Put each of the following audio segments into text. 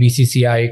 BCCI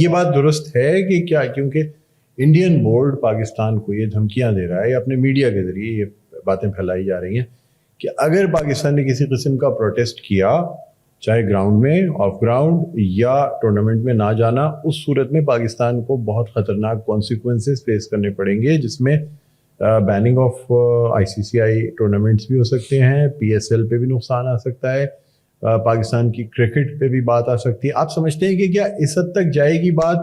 یہ بات درست ہے کہ کیا کیونکہ انڈین بورڈ پاکستان کو یہ دھمکیاں دے رہا ہے, اپنے میڈیا کے ذریعے یہ باتیں پھیلائی جا رہی ہیں کہ اگر پاکستان نے کسی قسم کا پروٹیسٹ کیا, چاہے گراؤنڈ میں, آف گراؤنڈ یا ٹورنامنٹ میں نہ جانا, اس صورت میں پاکستان کو بہت خطرناک کانسیکوینسز فیس کرنے پڑیں گے, جس میں بیننگ آف ICCI ٹورنامنٹس بھی ہو سکتے ہیں, PSL پہ بھی نقصان آ سکتا ہے, پاکستان کی کرکٹ پہ بھی بات آ سکتی ہے. آپ سمجھتے ہیں کہ کیا اس حد تک جائے گی بات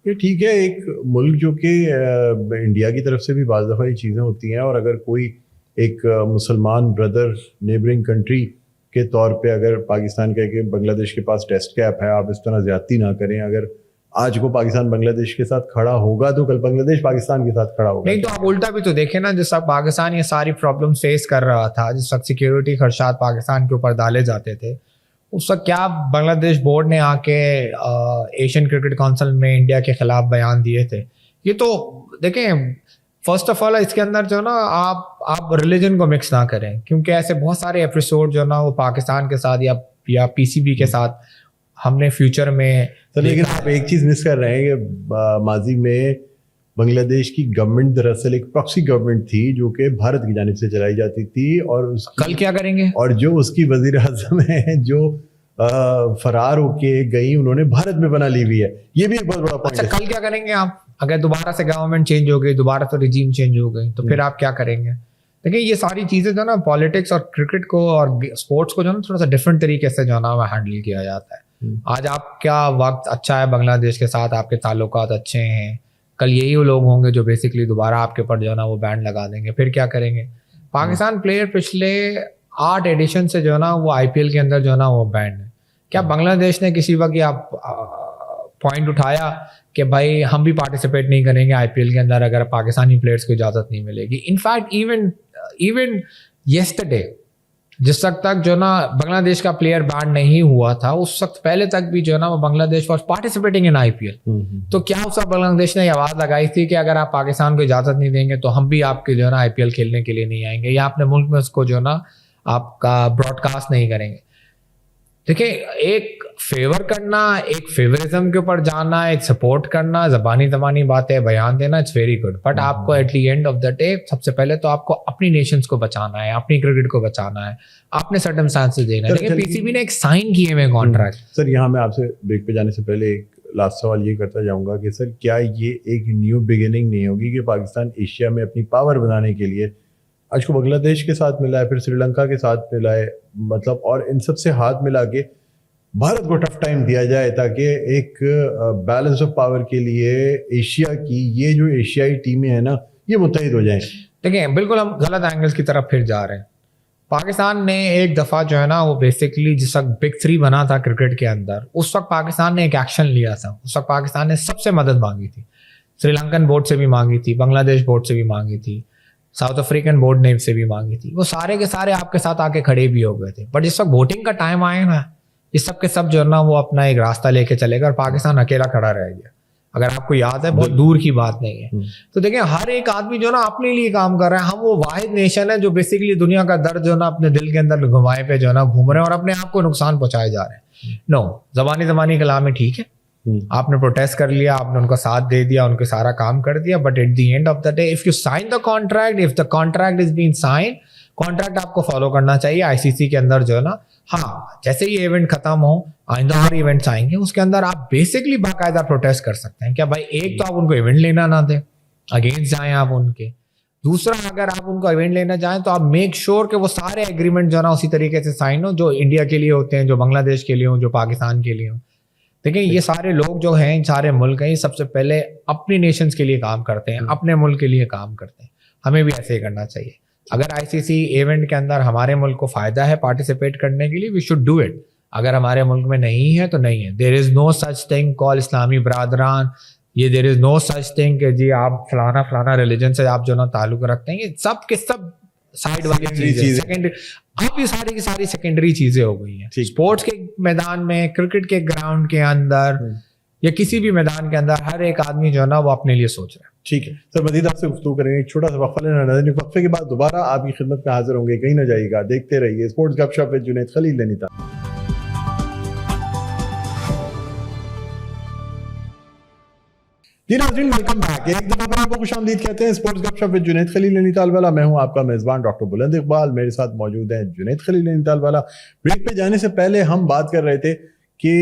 کہ ٹھیک ہے ایک ملک جو کہ انڈیا کی طرف سے بھی بعض دفعہ یہ چیزیں ہوتی ہیں, اور اگر کوئی ایک مسلمان بردر نیبرنگ کنٹری کے طور پہ اگر پاکستان کہے کہ بنگلہ دیش کے پاس ٹیسٹ کیپ ہے, آپ اس طرح زیادتی نہ کریں, اگر آج کو پاکستان بنگلہ دیش کے ساتھ کھڑا ہوگا تو کل بنگلہ دیش پاکستان کے ساتھ کھڑا ہوگا. نہیں تو آپ الٹا بھی تو دیکھیں نا, جس وقت پاکستان یہ ساری پرابلم فیس کر رہا تھا, جس وقت سیکیورٹی خدشات پاکستان کے اوپر ڈالے جاتے تھے, اس وقت کیا بنگلہ دیش بورڈ نے آ کے ایشین کرکٹ کونسل میں انڈیا کے خلاف بیان دیے تھے. یہ تو دیکھیں فرسٹ آف آل اس کے اندر جو ہے نا آپ ریلیجن کو مکس نہ کریں, کیونکہ ایسے بہت سارے ایپیسوڈ جو ہے نا وہ پاکستان کے ساتھ یا PCB کے ساتھ ہم نے فیوچر میں. لیکن آپ ایک چیز مس کر رہے ہیں کہ ماضی میں بنگلہ دیش کی گورنمنٹ دراصل ایک پراکسی گورنمنٹ تھی جو کہ بھارت کی جانب سے چلائی جاتی تھی, اور کل کیا کریں گے, اور جو اس کی وزیر اعظم ہے جو فرار ہو کے گئی, انہوں نے بھارت میں بنا لی ہوئی ہے. یہ بھی ایک بہت بڑا پوائنٹ ہے. کل کیا کریں گے آپ, اگر دوبارہ سے گورنمنٹ چینج ہو گئی, دوبارہ سے ریجیم چینج ہو گئی, تو پھر آپ کیا کریں گے. دیکھیں یہ ساری چیزیں جو ہے نا پالیٹکس اور کرکٹ کو اور اسپورٹس کو جو ہے نا تھوڑا سا ڈفرینٹ طریقے سے جو ہے نا ہینڈل کیا جاتا ہے. آج آپ کا وقت اچھا ہے بنگلہ دیش کے ساتھ, آپ کے تعلقات اچھے ہیں, کل یہی وہ لوگ ہوں گے جو بیسکلی دوبارہ آپ کے اوپر جو ہے نا وہ بینڈ لگا دیں گے, پھر کیا کریں گے. پاکستان پلیئر پچھلے 8 ایڈیشن سے جو ہے نا وہ IPL کے اندر جو ہے نا وہ بینڈ ہے. کیا بنگلہ دیش نے کسی وقت یہ پوائنٹ اٹھایا کہ بھائی ہم بھی پارٹیسپیٹ نہیں کریں گے IPL کے اندر اگر پاکستانی پلیئرس کو اجازت نہیں ملے گی. انفیکٹ ایون یسٹرڈے جس وقت تک جو نا بنگلہ دیش کا پلیئر بینڈ نہیں ہوا تھا, اس وقت پہلے تک بھی جو ہے نا وہ بنگلہ دیش واز پارٹیسپیٹنگ ان IPL. تو کیا اس وقت بنگلہ دیش نے یہ آواز لگائی تھی کہ اگر آپ پاکستان کو اجازت نہیں دیں گے تو ہم بھی آپ کے جو ہے نا IPL کھیلنے کے لیے نہیں آئیں گے, یا اپنے ملک میں اس کو جو ہے نا آپ کا براڈ کاسٹ نہیں کریں گے. دیکھیں ایک فیور کرنا, ایک فیورزم کے اوپر جانا, ایک سپورٹ کرنا, زبانی باتیں بیان دینا, اٹس ویری گڈ, بٹ آپ کو at the end of the day سب سے پہلے تو آپ کو اپنی نیشنز کو بچانا ہے, اپنی کرکٹ کو بچانا ہے, اپنے سرکمسٹانسز دینا ہے. لیکن PCB نے ایک سائن کیے ہوئے کانٹریکٹ. سر یہاں میں آپ سے بریک پہ جانے سے پہلے ایک لاسٹ سوال یہ کرتا جاؤں گا کہ سر کیا یہ ایک نیو بگننگ نہیں ہوگی کہ پاکستان ایشیا میں اپنی پاور بنانے کے لیے آج کو بنگلہ دیش کے ساتھ ملا ہے, پھر سری لنکا کے ساتھ ملا ہے, مطلب اور ان سب سے ہاتھ ملا کے بھارت کو ٹف ٹائم دیا جائے تاکہ ایک بیلنس آف پاور کے لیے ایشیا کی یہ جو ایشیائی ٹیمیں ہیں نا یہ متحد ہو جائیں. دیکھیں بالکل ہم غلط اینگلس کی طرف پھر جا رہے ہیں. پاکستان نے ایک دفعہ جو ہے نا وہ بیسکلی جس وقت بگ 3 بنا تھا کرکٹ کے اندر, اس وقت پاکستان نے ایک ایکشن لیا تھا. اس وقت پاکستان نے سب سے مدد مانگی تھی, سری لنکن بورڈ سے بھی مانگی تھی, بنگلہ دیش بورڈ سے بھی مانگی تھی, ساؤتھ افریقن بورڈ نے سے بھی مانگی تھی. وہ سارے کے سارے آپ کے ساتھ آ کے کھڑے بھی ہو گئے تھے, بٹ جس وقت ووٹنگ کا ٹائم آیا نا یہ سب کے سب جو ہے نا وہ اپنا ایک راستہ لے کے چلے گا اور پاکستان اکیلا کھڑا رہ گیا. اگر آپ کو یاد ہے, بہت دور کی بات نہیں ہے. تو دیکھیں ہر ایک آدمی جو ہے نا اپنے لیے کام کر رہا ہے. ہم وہ واحد نیشن ہے جو بیسکلی دنیا کا درد جو ہے نا اپنے دل کے اندر گھمائے پہ جو ہے نا گھوم رہے ہیں اور اپنے آپ کو نقصان پہنچائے جا رہے ہیں. نو زبانی کلام میں ٹھیک ہے, آپ نے پروٹیسٹ کر لیا, آپ نے ان کا ساتھ دے دیا, ان کے سارا کام کر دیا, but at the end of the day if you sign the contract, if the contract is been sign, contract آپ کو فالو کرنا چاہیے. ICC کے اندر جو ہے نا, ہاں جیسے یہ ایونٹ ختم ہو آئندہ اور ایونٹس آئیں گے, اس کے اندر آپ بیسکلی باقاعدہ پروٹیسٹ کر سکتے ہیں. کیا بھائی ایک تو آپ ان کو ایونٹ لینا نہ دیں, اگینسٹ جائیں آپ ان کے. دوسرا اگر آپ ان کو ایونٹ لینا جائیں تو آپ میک شور کہ وہ سارے ایگریمنٹ جو ہے نا اسی طریقے سے سائن ہو جو انڈیا کے لیے ہوتے ہیں, جو بنگلہ دیش کے لیے ہوں, جو پاکستان کے لیے ہوں. دیکھیں یہ سارے لوگ جو ہیں, سارے ملک ہیں, یہ سب سے پہلے اپنی نیشنز کے لیے کام کرتے ہیں, اپنے ملک کے لیے کام کرتے ہیں. ہمیں بھی ایسے ہی کرنا چاہیے. اگر ICC ایونٹ کے اندر ہمارے ملک کو فائدہ ہے پارٹیسپیٹ کرنے کے لیے, وی شوڈ ڈو اٹ. اگر ہمارے ملک میں نہیں ہے تو نہیں ہے. دیر از نو سچ تھنگ کال اسلامی برادران, یہ دیر از نو سچ تھنگ کہ جی آپ فلانا ریلیجن سے آپ جو نا تعلق رکھتے ہیں. یہ سب کے سب سائڈ والی چیزیں, اب یہ ساری کی ساری سیکنڈری چیزیں ہو گئی ہیں. اسپورٹس کے میدان میں, کرکٹ کے گراؤنڈ کے اندر یا کسی بھی میدان کے اندر ہر ایک آدمی جو ہے نا وہ اپنے لیے سوچ رہا ہے. ٹھیک ہے سر, مزید آپ سے گفتگو کریں گے, ایک چھوٹا سا وقفہ لینا ہے. وقفے کے بعد دوبارہ آپ کی خدمت میں حاضر ہوں گے, کہیں نہ جائیے گا, دیکھتے رہیے اسپورٹس گپ شپ وذ جنید خلیل نینی تال. جی ناظرین ویلکم بیک. ایک دفعہ پر آپ کو خوش آمدید کہتے ہیں اسپورٹس گپ شپ ود جنید خلیل نینی تال والا. میں ہوں آپ کا میزبان ڈاکٹر بلند اقبال. میرے ساتھ موجود ہیں جنید خلیل نینی تال والا. بریک پہ جانے سے پہلے ہم بات کر رہے تھے کہ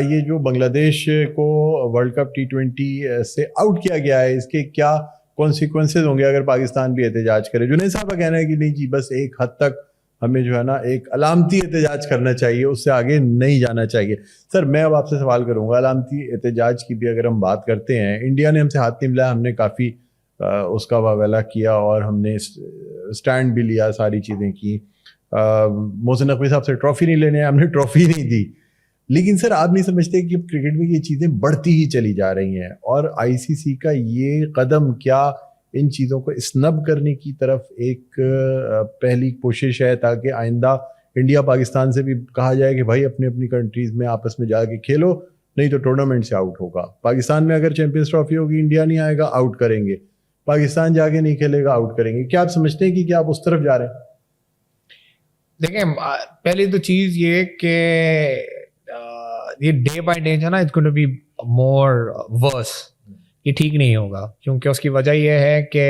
یہ جو بنگلہ دیش کو ورلڈ کپ T20 سے آؤٹ کیا گیا ہے, اس کے کیا کانسیکوینسز ہوں گے اگر پاکستان بھی احتجاج کرے. جنید صاحب کا کہنا ہے کہ نہیں جی بس ایک حد تک ہمیں جو ہے نا ایک علامتی احتجاج کرنا چاہیے, اس سے آگے نہیں جانا چاہیے. سر میں اب آپ سے سوال کروں گا, علامتی احتجاج کی بھی اگر ہم بات کرتے ہیں, انڈیا نے ہم سے ہاتھ نہیں ملایا, ہم نے کافی اس کا واویلا کیا اور ہم نے اسٹینڈ بھی لیا, ساری چیزیں کی. محسن نقوی صاحب سے ٹرافی نہیں لینے, ہم نے ٹرافی نہیں دی. لیکن سر آپ نہیں سمجھتے کہ کرکٹ میں یہ چیزیں بڑھتی ہی چلی جا رہی ہیں, اور ICC کا یہ قدم کیا ان چیزوں کو اسنب کرنے کی طرف ایک پہلی کوشش ہے تاکہ آئندہ انڈیا پاکستان سے بھی کہا جائے کہ بھائی اپنی اپنی کنٹریز میں آپس میں جا کے کھیلو, نہیں تو ٹورنامنٹ سے آؤٹ ہوگا. پاکستان میں اگر چیمپئنز ٹرافی ہوگی, انڈیا نہیں آئے گا, آؤٹ کریں گے. پاکستان جا کے نہیں کھیلے گا, آؤٹ کریں گے. کیا آپ سمجھتے ہیں کہ کیا آپ اس طرف جا رہے ہیں؟ دیکھیں پہلی تو چیز یہ کہ یہ ڈے بائی ڈے جو نا it's going to be more worse, یہ ٹھیک نہیں ہوگا, کیونکہ اس کی وجہ یہ ہے کہ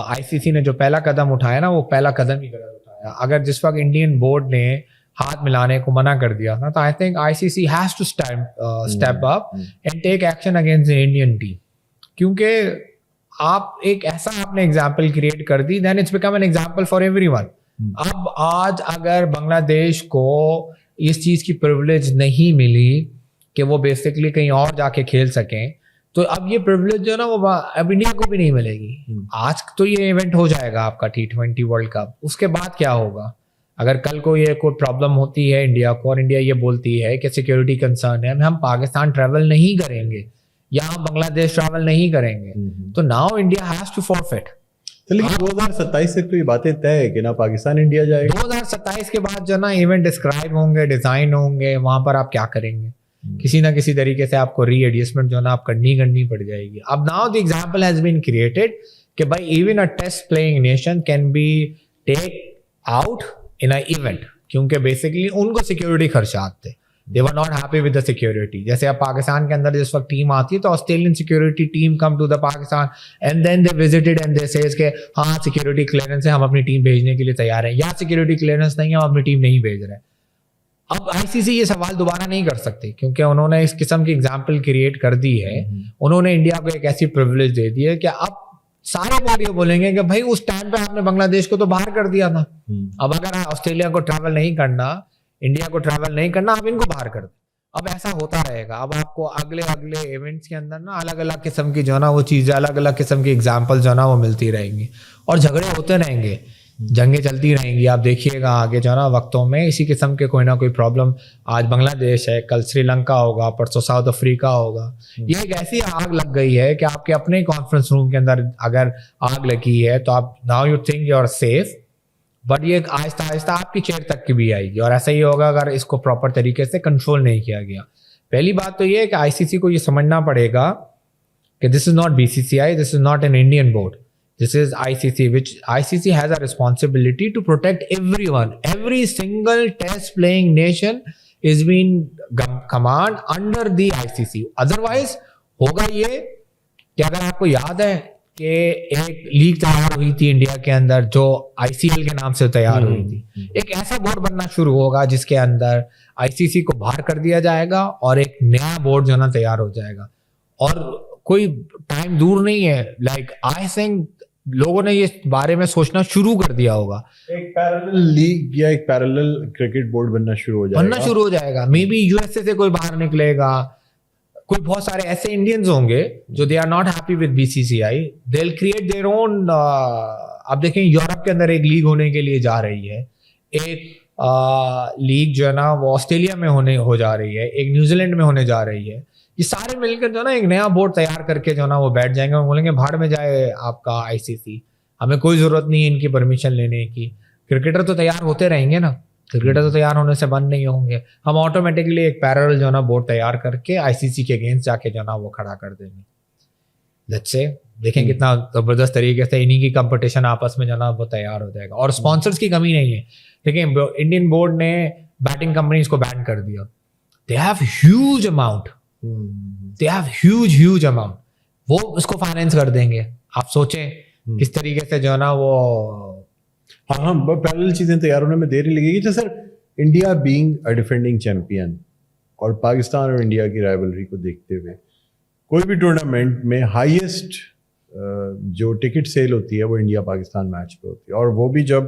ICC نے جو پہلا قدم اٹھایا نا وہ پہلا قدم ہی غلط اٹھایا. اگر جس وقت انڈین بورڈ نے ہاتھ ملانے کو منع کر دیا تھا تو I think ICC has to step up and take action against the Indian team, کیونکہ آپ ایک ایسا آپ نے ایگزامپل کریٹ کر دی, then it's become an example for everyone. اب آج اگر بنگلہ دیش کو اس چیز کی پریولیج نہیں ملی کہ وہ بیسکلی کہیں اور جا کے کھیل سکیں, تو اب یہ پریولیج جو ہے نا وہ اب انڈیا کو بھی نہیں ملے گی. آج تو یہ ایونٹ ہو جائے گا آپ کا T20 ورلڈ کپ, اس کے بعد کیا ہوگا اگر کل کو یہ کوئی پرابلم ہوتی ہے انڈیا کو اور انڈیا یہ بولتی ہے کہ سیکیورٹی کنسرن ہے, ہم پاکستان ٹریول نہیں کریں گے یا ہم بنگلہ دیش ٹریول نہیں کریں گے, تو ناؤ انڈیا ہیز ٹو فورفٹ. لیکن 2027 سے تو یہ باتیں طے ہے کہ نا پاکستان انڈیا جائے گا. 2027 کے بعد جو نا ایونٹ ڈسکرائب ہوں گے, ڈیزائن ہوں گے, وہاں پر آپ کیا کریں گے, کسی نہ کسی طریقے سے آپ کو ری ایڈجسٹمنٹ جو نا آپ کرنی پڑ جائے گی. اب now the example has been created کہ بھائی even a test playing nation can be take out in a event, کیونکہ بیسکلی ان کو سیکورٹی خدشات تھے, they were not happy with the security. جیسے اب پاکستان کے اندر جس وقت ٹیم آتی ہے تو Australian security team come to the Pakistan and then they visited and they says کہ ہاں سیکورٹی کلیئرنس ہے, ہم اپنی ٹیم بھیجنے کے لیے تیار ہیں, یا سیکورٹی کلیئرنس نہیں ہے, ہم اپنی ٹیم نہیں بھیج رہے. اب ICC یہ سوال دوبارہ نہیں کر سکتے کیونکہ انہوں نے اس قسم کی ایگزامپل کریٹ کر دی ہے. انہوں نے انڈیا کو ایک ایسی پریولیج دے دی ہے کہ اب سارے بولی بولیں گے کہ بھائی اس ٹائم پہ ہم نے بنگلہ دیش کو تو باہر کر دیا تھا, اب اگر آسٹریلیا کو ٹریول نہیں کرنا, انڈیا کو ٹریول نہیں کرنا, اب ان کو باہر کر دیں. اب ایسا ہوتا رہے گا. اب آپ کو اگلے ایونٹس کے اندر نا الگ الگ قسم کی جو ہے نا وہ چیزیں, الگ الگ قسم کی ایگزامپل جو ہے نا وہ ملتی رہیں گی اور جھگڑے ہوتے رہیں گے, جنگیں چلتی رہیں گی. آپ دیکھیے گا آگے جو ہے نا وقتوں میں اسی قسم کے کوئی نہ کوئی پرابلم, آج بنگلہ دیش ہے, کل سری لنکا ہوگا, پرسوں ساؤتھ افریقہ ہوگا. یہ ایک ایسی آگ لگ گئی ہے کہ آپ کے اپنے کانفرنس روم کے اندر اگر آگ لگی ہے تو آپ now you think you are safe, but یہ آہستہ آہستہ آپ کی چیئر تک کی بھی آئے گی, اور ایسا ہی ہوگا اگر اس کو پراپر طریقے سے کنٹرول نہیں کیا گیا. پہلی بات تو یہ ہے کہ ICC کو یہ سمجھنا پڑے گا کہ this is not BCCI, this is not an Indian board, this is ICC, which ICC has a responsibility to protect everyone. Every single test playing nation is being command under the ICC. Otherwise ہوگا یہ کہ اگر آپ کو یاد ہے کہ ایک لیگ تیار ہوئی تھی انڈیا کے اندر جو ICL کے نام سے تیار ہوئی تھی, ایک ایسا بورڈ بننا شروع ہوگا جس کے اندر ICC کو باہر کر دیا جائے گا اور ایک نیا بورڈ جو ہے نا تیار ہو جائے گا. اور کوئی ٹائم دور نہیں ہے, لائک آئی تھنک لوگوں نے اس بارے میں سوچنا شروع کر دیا ہوگا, ایک پیرلل لیگ یا ایک پیرلل کرکٹ بورڈ بننا شروع ہو جائے گا. مے بی USA سے کوئی باہر نکلے گا, کوئی بہت سارے ایسے انڈینز ہوں گے جو they are not happy with BCCI, they will create their own. اب دیکھیں یورپ کے اندر ایک لیگ ہونے کے لیے جا رہی ہے, ایک لیگ جو ہے نا وہ آسٹریلیا میں ہو جا رہی ہے, ایک نیوزی لینڈ میں ہونے جا رہی ہے. یہ سارے مل کر جو ہے نا ایک نیا بورڈ تیار کر کے جو ہے نا وہ بیٹھ جائیں گے اور بولیں گے بھاڑ میں جائے آپ کا ICC, ہمیں کوئی ضرورت نہیں ہے ان کی پرمیشن لینے کی. کرکٹر تو تیار ہوتے رہیں گے نا, کرکٹر تو تیار ہونے سے بند نہیں ہوں گے, ہم آٹومیٹکلی ایک پیرل جو ہے نا بورڈ تیار کر کے ICC کے اگینسٹ جا کے جو ہے نا وہ کھڑا کر دیں گے. لیٹس سے دیکھیں کتنا زبردست طریقے سے انہی کی کمپٹیشن آپس میں جو ہے نا وہ تیار ہو جائے گا. اور اسپانسرس کی کمی نہیں ہے. دیکھیں انڈین بورڈ نے بیٹنگ کمپنیز کو بین کر دیا, دے ہیو ہیوج اماؤنٹ, وہ اس کو فائنینس کر دیں گے. آپ سوچیں کس طریقے سے جو ہے نا وہ ہاں پیرل چیزیں تیار ہونے میں دیر ہی لگے گی. تو sir India being a defending champion اور پاکستان اور انڈیا کی رائیولری کو دیکھتے ہوئے کوئی بھی ٹورنامنٹ میں ہائیسٹ جو ٹکٹ سیل ہوتی ہے وہ انڈیا پاکستان میچ پہ ہوتی ہے, اور وہ بھی جب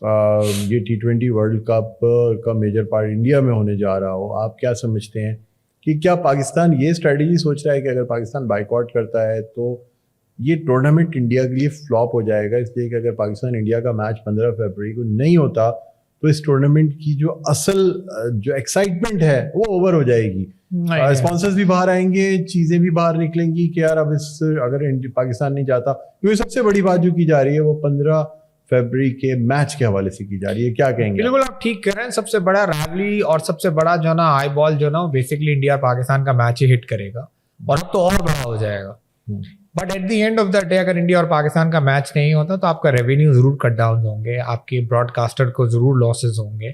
یہ T20 ورلڈ کپ کا میجر پارٹ انڈیا میں ہونے جا رہا ہو. آپ کیا سمجھتے ہیں کہ کیا پاکستان یہ اسٹریٹجی سوچ رہا ہے کہ اگر پاکستان بائیک آؤٹ کرتا ہے تو یہ ٹورنامنٹ انڈیا کے لیے فلاپ ہو جائے گا, اس لیے کہ اگر پاکستان انڈیا کا میچ 15 فروری کو نہیں ہوتا تو اس ٹورنامنٹ کی جو اصل جو ایکسائٹمنٹ ہے وہ اوور ہو جائے گی, اسپانسرز بھی باہر آئیں گے, چیزیں بھی باہر نکلیں گی کہ یار اب اس اگر پاکستان نہیں جاتا. کیونکہ سب سے بڑی بات جو کی جا رہی ہے وہ 15 فروری کے میچ کے حوالے سے کی جا رہی ہے, کیا کہیں گے؟ بالکل آپ ٹھیک کہہ رہے ہیں. سب سے بڑا رائیولری اور سب سے بڑا جو ہے نا آئی بال جو ہے نا بیسکلی انڈیا اور پاکستان کا میچ ہی ہٹ کرے گا, اور اب تو اور بڑا ہو جائے گا. But at the end of the day اگر انڈیا اور پاکستان کا میچ نہیں ہوتا تو آپ کا ریونیو ضرور کٹ ڈاؤن ہوں گے, آپ کی براڈ کاسٹر کو ضرور لاسز ہوں گے.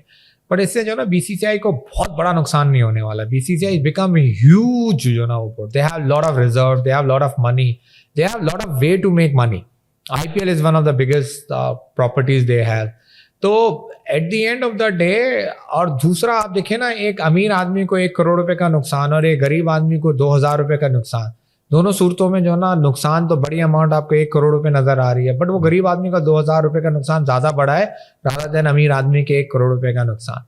بٹ اس سے جو ہے نا BCCI کو بہت بڑا نقصان نہیں ہونے والا. BCCI بیکم ہیوج جو ہے نا اوپر, they have lot of reserve, they have lot of money, they have lot of way to make money. IPL is one of the biggest properties they have. تو at the end of the day, اور دوسرا آپ دیکھیں نا ایک امیر آدمی کو 1 کروڑ روپے کا نقصان اور ایک غریب آدمی کو 2000 روپے کا نقصان, دونوں صورتوں میں جو ہے نا نقصان تو بڑی اماؤنٹ آپ کو 1 کروڑ روپے نظر آ رہی ہے, بٹ وہ غریب آدمی کا 2000 روپے کا نقصان زیادہ بڑا ہے رادر دین امیر آدمی کے 1 کروڑ روپے کا نقصان.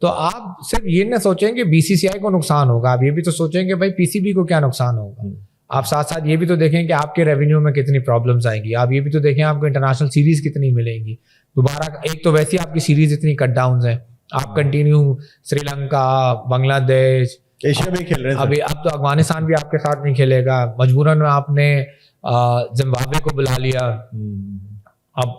تو آپ صرف یہ نہ سوچیں کہ BCCI کو نقصان ہوگا, آپ یہ بھی تو سوچیں کہ بھائی PCB کو کیا نقصان ہوگا. آپ ساتھ ساتھ یہ بھی تو دیکھیں کہ آپ کے ریونیو میں کتنی پرابلمس آئیں گی. آپ یہ بھی تو دیکھیں آپ کو انٹرنیشنل سیریز کتنی ملیں گی دوبارہ. ایک تو ویسے آپ کی سیریز اتنی کٹ ڈاؤنز ہیں, آپ کنٹینیو سری لنکا, بنگلہ دیش, ایشیا میں کھیل رہے ہیں ابھی اب تو افغانستان بھی آپ کے ساتھ نہیں کھیلے گا, مجبوراً آپ نے زمبابوے کو بلا لیا. اب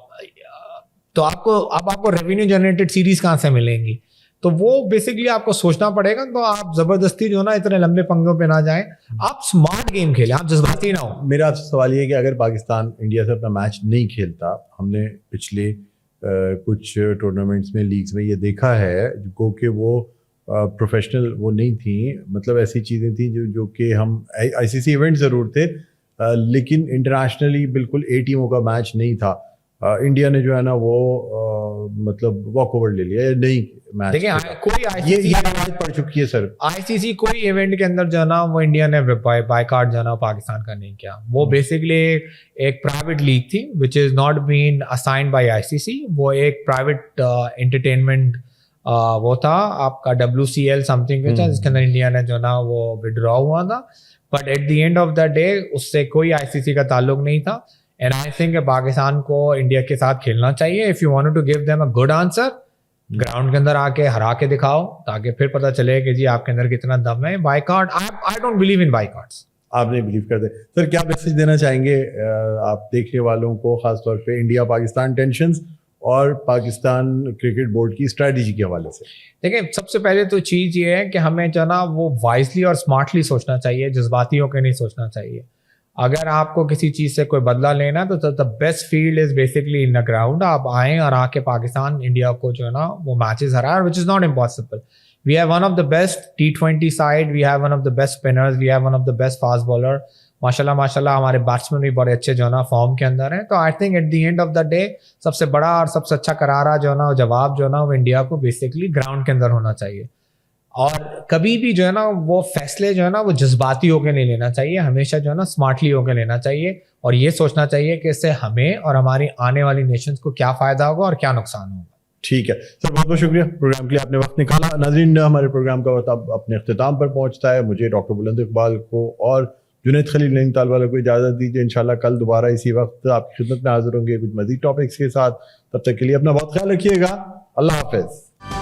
تو آپ کو ریونیو جنریٹڈ سیریز کہاں سے ملیں گی؟ تو وہ بیسکلی آپ کو سوچنا پڑے گا. تو آپ زبردستی جو نا اتنے لمبے پنگوں پہ نہ جائیں, آپ اسمارٹ گیم کھیلیں, آپ جذباتی نہ ہو. میرا آپ سے سوال یہ ہے کہ اگر پاکستان انڈیا سے اپنا میچ نہیں کھیلتا, ہم نے پچھلے کچھ ٹورنامنٹس میں لیگز میں یہ دیکھا ہے گو کہ وہ پروفیشنل وہ نہیں تھیں, مطلب ایسی چیزیں تھیں جو کہ ہم ICC ایونٹ ضرور تھے لیکن انٹرنیشنلی بالکل 8 ٹیموں کا میچ نہیں تھا. انڈیا نے جو ہے نا وہ مطلب واک اوور لے لیا, نہیں میچ. دیکھیں کوئی یہ روایت پڑ چکی ہے سر. ICC کوئی ایونٹ کے اندر جو ہے نا وہ انڈیا نے بائیکاٹ جو ہے نا پاکستان کا نہیں کیا. وہ بیسکلی ایک پرائیویٹ لیگ تھی which is not been assigned by ICC. وہ ایک پرائیویٹ انٹرٹینمنٹ وہ تھا آپ کا WCL سم تھنگ تھا, جس کے اندر انڈیا نے جو ہے نا وہ ودرا ہوا تھا. But at the end of the day اس سے کوئی ICC کا تعلق نہیں تھا. اینڈ آئی تھنک کہ پاکستان کو انڈیا کے ساتھ کھیلنا چاہیے. If you want to give them a good answer, ground کے اندر آ کے ہرا کے دکھاؤ تاکہ پھر پتہ چلے کہ جی آپ کے اندر کتنا دم ہے. Boycott, I don't believe in boycotts. آپ نہیں بلیو کرتے سر. کیا میسج دینا چاہیں گے آپ دیکھنے والوں کو, خاص طور پہ انڈیا پاکستان ٹینشنز اور پاکستان کرکٹ بورڈ کی اسٹریٹجی کے حوالے سے؟ دیکھیں سب سے پہلے تو چیز یہ ہے کہ ہمیں جو ہے نا وہ وائزلی اور اسمارٹلی سوچنا چاہیے, جذباتی ہو کے نہیں سوچنا چاہیے. اگر آپ کو کسی چیز سے کوئی بدلہ لینا تو the best field is basically in the ground. آپ آئیں اور آ کے پاکستان انڈیا کو جو ہے نا وہ میچز ہرائیں, which is not impossible. We have one of the best T20 side, we have one of the best spinners, we have one of the best fast bowler. ماشاء اللہ ہمارے بیٹسمین بھی بڑے اچھے جو ہے نا فارم کے اندر ہیں. تو I think at the end of the day سب سے بڑا اور سب سے اچھا کرارا جو ہے نا جواب جو ہے نا وہ انڈیا کو بیسکلی گراؤنڈ کے اندر ہونا چاہیے. اور کبھی بھی جو ہے نا وہ فیصلے جو ہے نا وہ جذباتی ہو کے نہیں لینا چاہیے, ہمیشہ جو ہے نا اسمارٹلی ہو کے لینا چاہیے. اور یہ سوچنا چاہیے کہ اس سے ہمیں اور ہماری آنے والی نیشنز کو کیا فائدہ ہوگا اور کیا نقصان ہوگا. ٹھیک ہے سر, بہت بہت شکریہ پروگرام کے لیے آپ نے وقت نکالا. ناظرین ہمارے پروگرام کا وقت اب اپنے اختتام پر پہنچتا ہے. مجھے ڈاکٹر بلند اقبال کو اور جنید خلیل نینی تال والوں کو اجازت دیجیے. انشاءاللہ کل دوبارہ اسی وقت آپ کی خدمت میں حاضر ہوں گے کچھ مزید ٹاپکس کے ساتھ. تب تک کے لیے اپنا بہت خیال رکھیے گا. اللہ حافظ.